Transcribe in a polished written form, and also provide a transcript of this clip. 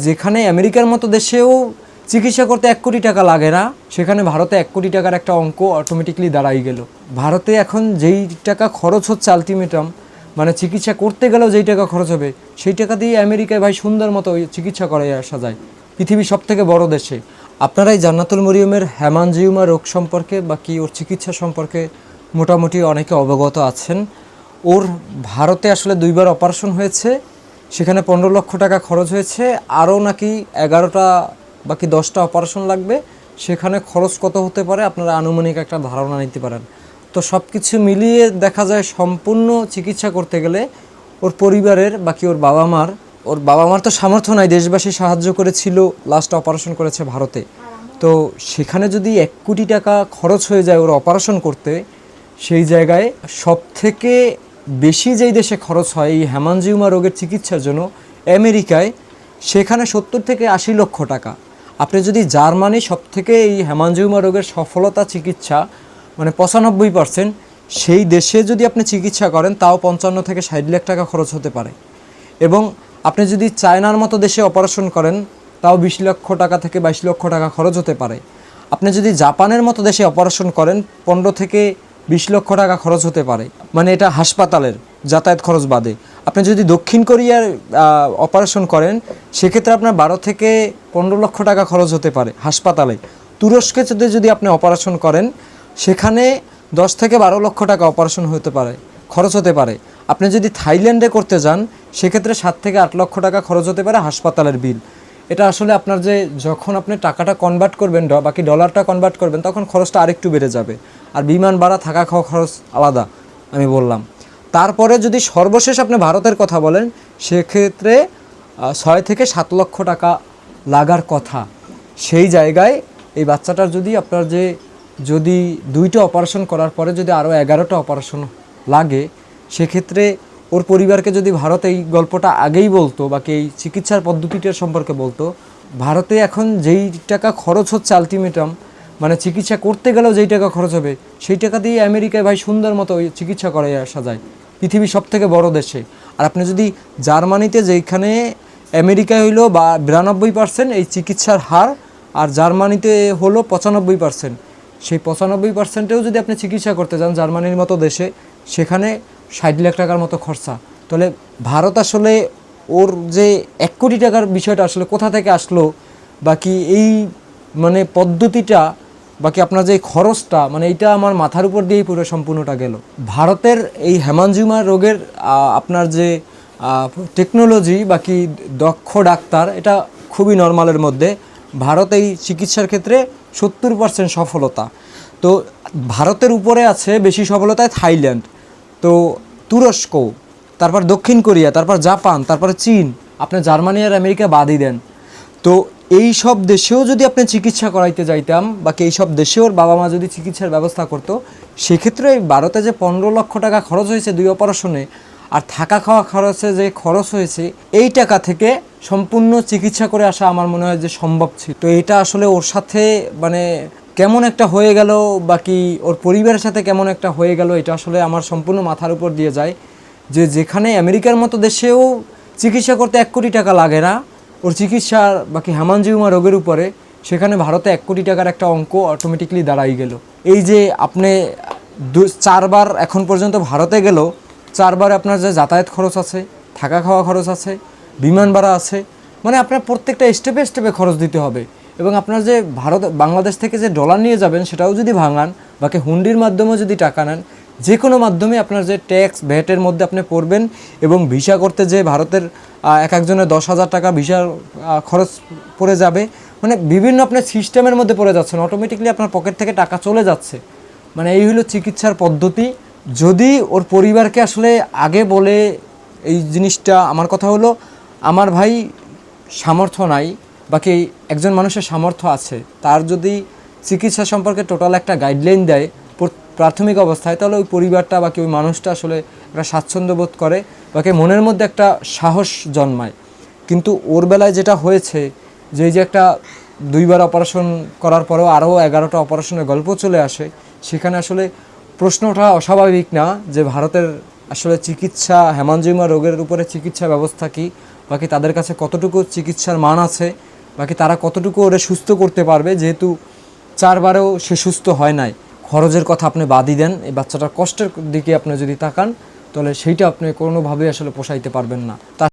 যেখানে আমেরিকার মতো দেশেও চিকিৎসা করতে 1 কোটি টাকা লাগে না, সেখানে ভারতে 1 কোটি টাকার একটা অঙ্ক অটোমেটিকলি দাঁড়াই গেল। ভারতে এখন যেই টাকা খরচ হচ্ছে আলটিমেটাম, মানে চিকিৎসা করতে গেলেও যেই টাকা খরচ হবে, সেই টাকা দিয়ে আমেরিকায় ভাই সুন্দর মতো চিকিৎসা করাই আসা যায় পৃথিবীর সবথেকে বড় দেশে। আপনারা এই জান্নাতুল মরিয়মের হেমানজিওমা রোগ সম্পর্কে বা কি ওর চিকিৎসা সম্পর্কে মোটামুটি অনেকে অবগত আছেন। ওর ভারতে আসলে 2বার অপারেশন হয়েছে, সেখানে 15 লক্ষ টাকা খরচ হয়েছে। আরও নাকি 11টা বাকি 10টা অপারেশন লাগবে, সেখানে খরচ কত হতে পারে আপনারা আনুমানিক একটা ধারণা নিতে পারেন। তো সব কিছু মিলিয়ে দেখা যায় সম্পূর্ণ চিকিৎসা করতে গেলে ওর পরিবারের বাকি ওর বাবা মার তো সামর্থ্য নাই, দেশবাসী সাহায্য করেছিল, লাস্ট অপারেশন করেছে ভারতে। তো সেখানে যদি 1 কোটি টাকা খরচ হয়ে যায় ওর অপারেশন করতে, সেই জায়গায় সবথেকে বেশি যেই দেশে খরচ হয় এই হেমানজিওমা রোগের চিকিৎসার জন্য আমেরিকায়, সেখানে 70 থেকে 80 লক্ষ টাকা। আপনি যদি জার্মানি সবথেকে এই হেমানজিওমা রোগের সফলতা চিকিৎসা মানে 95%, সেই দেশে যদি আপনি চিকিৎসা করেন তাও 55 থেকে 60 লাখ টাকা খরচ হতে পারে। এবং আপনি যদি চায়নার মতো দেশে অপারেশন করেন তাও 20 লক্ষ টাকা থেকে 22 লক্ষ টাকা খরচ হতে পারে। আপনি যদি জাপানের মতো দেশে অপারেশন করেন 15 থেকে 20 লক্ষ টাকা খরচ হতে পারে, মানে এটা হাসপাতালের যাতায়াত খরচ বাদে। আপনি যদি দক্ষিণ কোরিয়ার অপারেশন করেন সেক্ষেত্রে আপনার 12 থেকে 15 লক্ষ টাকা খরচ হতে পারে হাসপাতালে। তুরস্কে যদি আপনি অপারেশন করেন সেখানে 10 থেকে 12 লক্ষ টাকা অপারেশন খরচ হতে পারে। আপনি যদি থাইল্যান্ডে করতে যান সেক্ষেত্রে 7 থেকে 8 লক্ষ টাকা খরচ হতে পারে হাসপাতালের বিল। এটা আসলে আপনার যে যখন আপনি টাকাটা কনভার্ট করবেন বাকি ডলারটা কনভার্ট করবেন তখন খরচটা আরেকটু বেড়ে যাবে। আর বিমান ভাড়া থাকা খাওয়া খরচ আলাদা আমি বললাম। তারপরে যদি সর্বশেষ আপনি ভারতের কথা বলেন সেক্ষেত্রে 6 থেকে 7 লক্ষ টাকা লাগার কথা। সেই জায়গায় এই বাচ্চাটার যদি 2টা অপারেশন করার পরে যদি আরও 11টা অপারেশন লাগে, সেক্ষেত্রে ওর পরিবারকে যদি ভারত এই গল্পটা আগেই বলতো বাকি এই চিকিৎসার পদ্ধতিটার সম্পর্কে বলতো, ভারতে এখন যেই টাকা খরচ হচ্ছে আলটিমেটাম, মানে চিকিৎসা করতে গেলেও যেই টাকা খরচ হবে, সেই টাকা দিয়ে আমেরিকায় ভাই সুন্দর মতো চিকিৎসা করাই আসা যায় পৃথিবীর সবথেকে বড় দেশে। আর আপনি যদি জার্মানিতে, যেখানে আমেরিকায় হইলো 92% এই চিকিৎসার হার, আর জার্মানিতে হলো 95%, সেই 95%-এও যদি আপনি চিকিৎসা করতে যান জার্মানির মতো দেশে, সেখানে 60 লাখ টাকার মতো খরচা। তাহলে ভারত আসলে ওর যে 1 কোটি টাকার বিষয়টা আসলে কোথা থেকে আসলো, বাকি এই মানে পদ্ধতিটা, বাকি আপনার যে খরচটা, মানে এইটা আমার মাথার উপর দিয়েই পুরো সম্পূর্ণটা গেল। ভারতের এই হেমানজিওমা রোগের আপনার যে টেকনোলজি বাকি দক্ষ ডাক্তার, এটা খুবই নর্মালের মধ্যে। ভারত এই চিকিৎসার ক্ষেত্রে 70% সফলতা। তো ভারতের উপরে আছে বেশি সফলতায় থাইল্যান্ড, তো তুরস্ক, তারপর দক্ষিণ কোরিয়া, তারপর জাপান, তারপরে চীন, আপনি জার্মানি আর আমেরিকা বাদই দেন। তো এই সব দেশেও যদি আপনি চিকিৎসা করাইতে যাইতাম বাকি এই সব দেশেও ওর বাবা মা যদি চিকিৎসার ব্যবস্থা করতো, সেক্ষেত্রে এই ভারতে যে 15 লক্ষ টাকা খরচ হয়েছে 2 অপারেশনে, আর থাকা খাওয়া খরচে যে খরচ হয়েছে, এই টাকা থেকে সম্পূর্ণ চিকিৎসা করে আসা আমার মনে হয় যে সম্ভব ছিল। তো এটা আসলে ওর সাথে মানে কেমন একটা হয়ে গেল, বাকি ওর পরিবারের সাথে কেমন একটা হয়ে গেল, এটা আসলে আমার সম্পূর্ণ মাথার উপর দিয়ে যায়। যে যেখানে আমেরিকার মতো দেশেও চিকিৎসা করতে 1 কোটি টাকা লাগে না ওর চিকিৎসার বাকি হেমানজিওমা রোগের উপরে, সেখানে ভারতে 1 কোটি টাকার একটা অঙ্ক অটোমেটিকলি দাঁড়াই গেল। এই যে আপনি 4বার এখন পর্যন্ত ভারতে গেল, 4বারে আপনার যে যাতায়াত খরচ আছে, থাকা খাওয়া খরচ আছে, বিমান ভাড়া আছে, মানে আপনার প্রত্যেকটা স্টেপে স্টেপে খরচ দিতে হবে। এবং আপনার যে বাংলাদেশ থেকে যে ডলার নিয়ে যাবেন সেটাও যদি ভাঙান, বাকি হুন্ডির মাধ্যমেও যদি টাকা নেন, যে কোনো মাধ্যমে আপনার যে ট্যাক্স ভ্যাটের মধ্যে আপনি পড়বেন। এবং ভিসা করতে যে ভারতের একজনের 10,000 টাকা ভিসার খরচ পড়ে যাবে, মানে বিভিন্ন আপনার সিস্টেমের মধ্যে পড়ে যাচ্ছেন, অটোমেটিকলি আপনার পকেট থেকে টাকা চলে যাচ্ছে। মানে এই হলো চিকিৎসার পদ্ধতি। যদি ওর পরিবারকে আসলে আগে বলে এই জিনিসটা, আমার কথা হলো আমার ভাই সামর্থ্য নাই, বাকি একজন মানুষের সামর্থ্য আছে, তার যদি চিকিৎসা সম্পর্কে টোটাল একটা গাইডলাইন দেয় প্রাথমিক অবস্থায়, তাহলে ওই পরিবারটা বাকি ওই মানুষটা আসলে একটা স্বাচ্ছন্দ্য বোধ করে, বাকি মনের মধ্যে একটা সাহস জন্মায়। কিন্তু ওর বেলায় যেটা হয়েছে যে একটা 2বার অপারেশন করার পরেও আরও 11টা অপারেশনের গল্প চলে আসে, সেখানে আসলে প্রশ্ন ওঠা অস্বাভাবিক না যে ভারতের আসলে চিকিৎসা হেমানজিওমা রোগের উপরে চিকিৎসা ব্যবস্থা কী, বাকি তাদের কাছে কতটুকু চিকিৎসার মান আছে, বাকি তারা কতটুকু ওরে সুস্থ করতে পারবে, যেহেতু 4 বারেও সে সুস্থ হয় নাই। খরচের কথা আপনি বাদই দেন, এই বাচ্চাটার কষ্টের দিকে আপনি যদি তাকান তাহলে সেইটা আপনি কোনোভাবেই আসলে পোষাইতে পারবেন না।